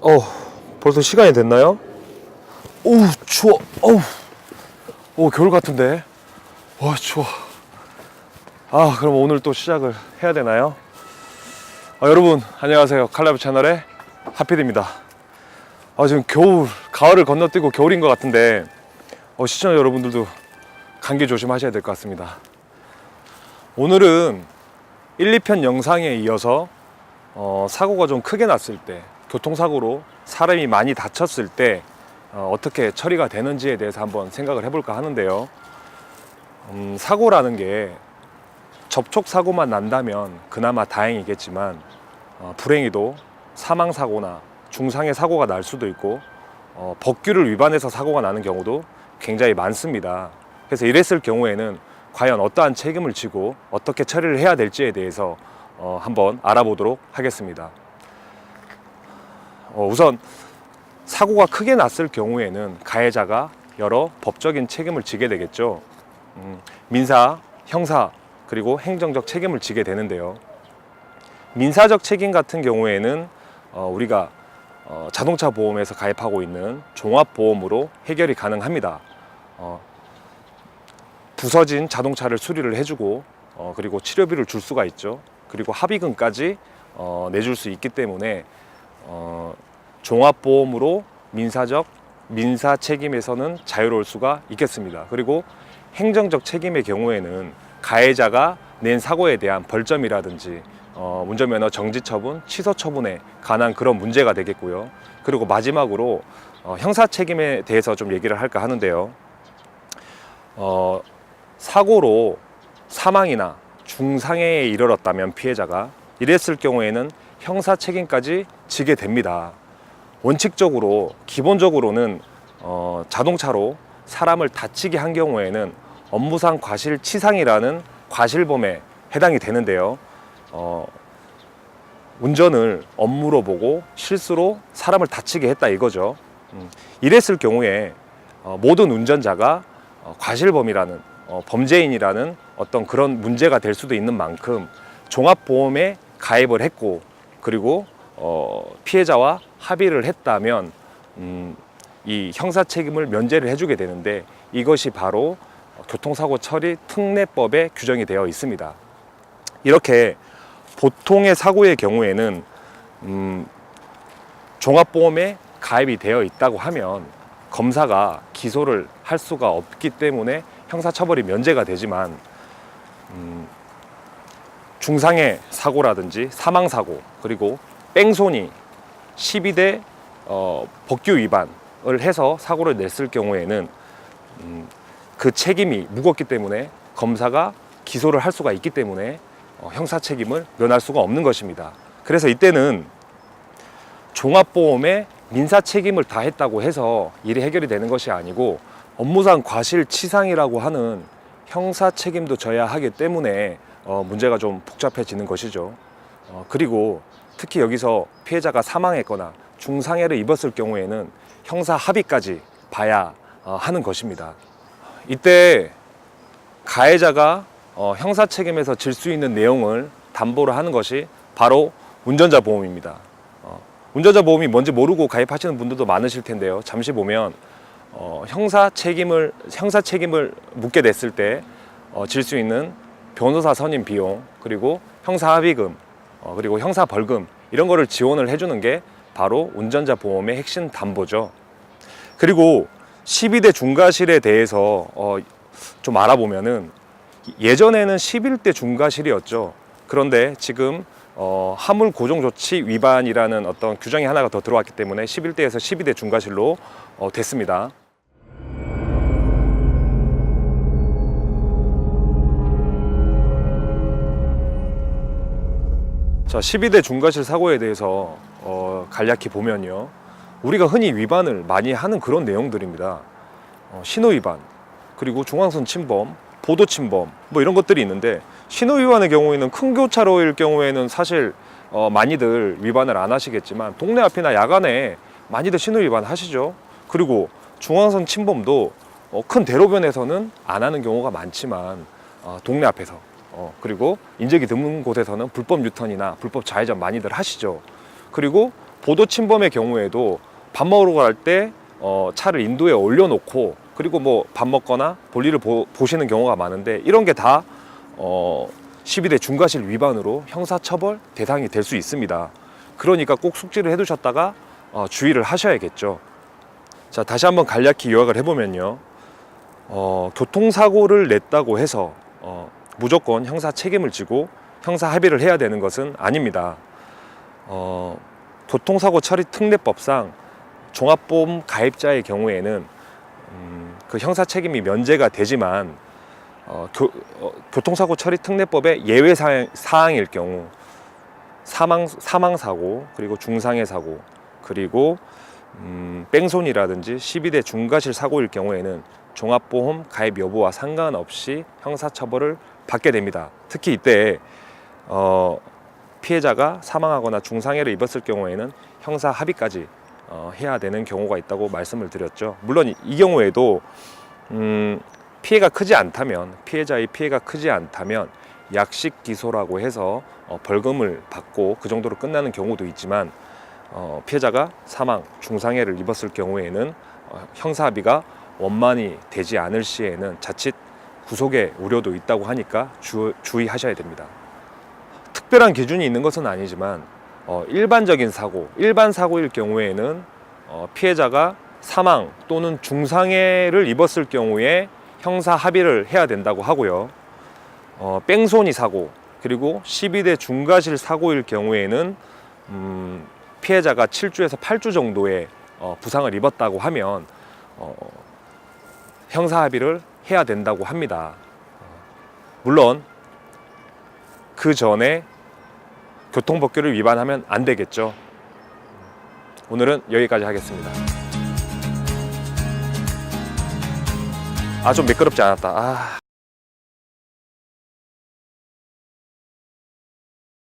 어, 벌써 시간이 됐나요? 오우, 추워. 어우, 오, 겨울 같은데. 와, 추워. 아, 그럼 오늘 또 시작을 해야 되나요? 여러분, 안녕하세요. 칼라브 채널의 하피드입니다. 지금 가을을 건너뛰고 겨울인 것 같은데, 시청자 여러분들도 감기 조심하셔야 될 것 같습니다. 오늘은 1, 2편 영상에 이어서 사고가 좀 크게 났을 때, 교통사고로 사람이 많이 다쳤을 때 어떻게 처리가 되는지에 대해서 한번 생각을 해볼까 하는데요. 사고라는 게 접촉사고만 난다면 그나마 다행이겠지만 불행히도 사망사고나 중상해 사고가 날 수도 있고 법규를 위반해서 사고가 나는 경우도 굉장히 많습니다. 그래서 이랬을 경우에는 과연 어떠한 책임을 지고 어떻게 처리를 해야 될지에 대해서 한번 알아보도록 하겠습니다. 우선 사고가 크게 났을 경우에는 가해자가 여러 법적인 책임을 지게 되겠죠. 민사, 형사, 그리고 행정적 책임을 지게 되는데요. 민사적 책임 같은 경우에는 우리가 자동차 보험에서 가입하고 있는 종합보험으로 해결이 가능합니다. 부서진 자동차를 수리를 해주고 그리고 치료비를 줄 수가 있죠. 그리고 합의금까지 내줄 수 있기 때문에 종합보험으로 민사 책임에서는 자유로울 수가 있겠습니다. 그리고 행정적 책임의 경우에는 가해자가 낸 사고에 대한 벌점이라든지 운전면허 정지 처분, 취소 처분에 관한 그런 문제가 되겠고요. 그리고 마지막으로 형사 책임에 대해서 좀 얘기를 할까 하는데요. 사고로 사망이나 중상해에 이르렀다면 피해자가 이랬을 경우에는 형사 책임까지 지게 됩니다. 원칙적으로 기본적으로는 자동차로 사람을 다치게 한 경우에는 업무상 과실치상이라는 과실범에 해당이 되는데요. 운전을 업무로 보고 실수로 사람을 다치게 했다 이거죠. 이랬을 경우에 모든 운전자가 과실범이라는 범죄인이라는 어떤 그런 문제가 될 수도 있는 만큼 종합보험에 가입을 했고 그리고 피해자와 합의를 했다면 이 형사 책임을 면제를 해주게 되는데 이것이 바로 교통사고 처리 특례법에 규정이 되어 있습니다. 이렇게 보통의 사고의 경우에는 종합보험에 가입이 되어 있다고 하면 검사가 기소를 할 수가 없기 때문에 형사처벌이 면제가 되지만 중상해 사고라든지 사망사고 그리고 뺑소니 12대 법규 위반을 해서 사고를 냈을 경우에는 그 책임이 무겁기 때문에 검사가 기소를 할 수가 있기 때문에 형사 책임을 면할 수가 없는 것입니다. 그래서 이때는 종합보험에 민사 책임을 다했다고 해서 일이 해결이 되는 것이 아니고 업무상 과실치상이라고 하는 형사 책임도 져야 하기 때문에 문제가 좀 복잡해지는 것이죠. 그리고 특히 여기서 피해자가 사망했거나 중상해를 입었을 경우에는 형사 합의까지 봐야 하는 것입니다. 이때 가해자가 형사 책임에서 질 수 있는 내용을 담보로 하는 것이 바로 운전자 보험입니다. 운전자 보험이 뭔지 모르고 가입하시는 분들도 많으실 텐데요. 잠시 보면 형사 책임을 묻게 됐을 때 질 수 있는 변호사 선임 비용 그리고 형사 합의금 그리고 형사 벌금 이런 거를 지원을 해주는 게 바로 운전자 보험의 핵심 담보죠. 그리고 12대 중과실에 대해서 좀 알아보면은 예전에는 11대 중과실이었죠. 그런데 지금 화물 고정 조치 위반이라는 어떤 규정이 하나가 더 들어왔기 때문에 11대에서 12대 중과실로 됐습니다. 자, 12대 중과실 사고에 대해서 간략히 보면요. 우리가 흔히 위반을 많이 하는 그런 내용들입니다. 신호위반, 그리고 중앙선 침범, 보도 침범 뭐 이런 것들이 있는데 신호위반의 경우에는 큰 교차로일 경우에는 사실 많이들 위반을 안 하시겠지만 동네 앞이나 야간에 많이들 신호위반 하시죠. 그리고 중앙선 침범도 큰 대로변에서는 안 하는 경우가 많지만 동네 앞에서 그리고 인적이 드문 곳에서는 불법 유턴이나 불법 좌회전 많이들 하시죠. 그리고 보도 침범의 경우에도 밥 먹으러 갈 때 차를 인도에 올려놓고 그리고 뭐 밥 먹거나 볼일을 보시는 경우가 많은데 이런 게 다 12대 중과실 위반으로 형사처벌 대상이 될 수 있습니다. 그러니까 꼭 숙지를 해두셨다가 주의를 하셔야겠죠. 자, 다시 한번 간략히 요약을 해보면요. 교통사고를 냈다고 해서 무조건 형사 책임을 지고 형사 합의를 해야 되는 것은 아닙니다. 교통사고 처리 특례법상 종합보험 가입자의 경우에는 그 형사 책임이 면제가 되지만 교통사고 처리 특례법의 예외 사항일 경우 사망사고 그리고 중상해 사고 그리고 뺑소니라든지 12대 중과실 사고일 경우에는 종합보험 가입 여부와 상관없이 형사처벌을 받게 됩니다. 특히 이때 피해자가 사망하거나 중상해를 입었을 경우에는 형사 합의까지 해야 되는 경우가 있다고 말씀을 드렸죠. 물론 이 경우에도 피해가 크지 않다면, 피해자의 피해가 크지 않다면 약식 기소라고 해서 벌금을 받고 그 정도로 끝나는 경우도 있지만 피해자가 사망, 중상해를 입었을 경우에는 형사합의가 원만히 되지 않을 시에는 자칫 구속의 우려도 있다고 하니까 주의하셔야 됩니다. 특별한 기준이 있는 것은 아니지만 일반적인 사고, 일반 사고일 경우에는 피해자가 사망 또는 중상해를 입었을 경우에 형사 합의를 해야 된다고 하고요. 뺑소니 사고 그리고 12대 중과실 사고일 경우에는 피해자가 7주에서 8주 정도의 부상을 입었다고 하면 형사 합의를 해야 된다고 합니다. 물론 그 전에 교통법규를 위반하면 안 되겠죠. 오늘은 여기까지 하겠습니다. 좀 매끄럽지 않았다.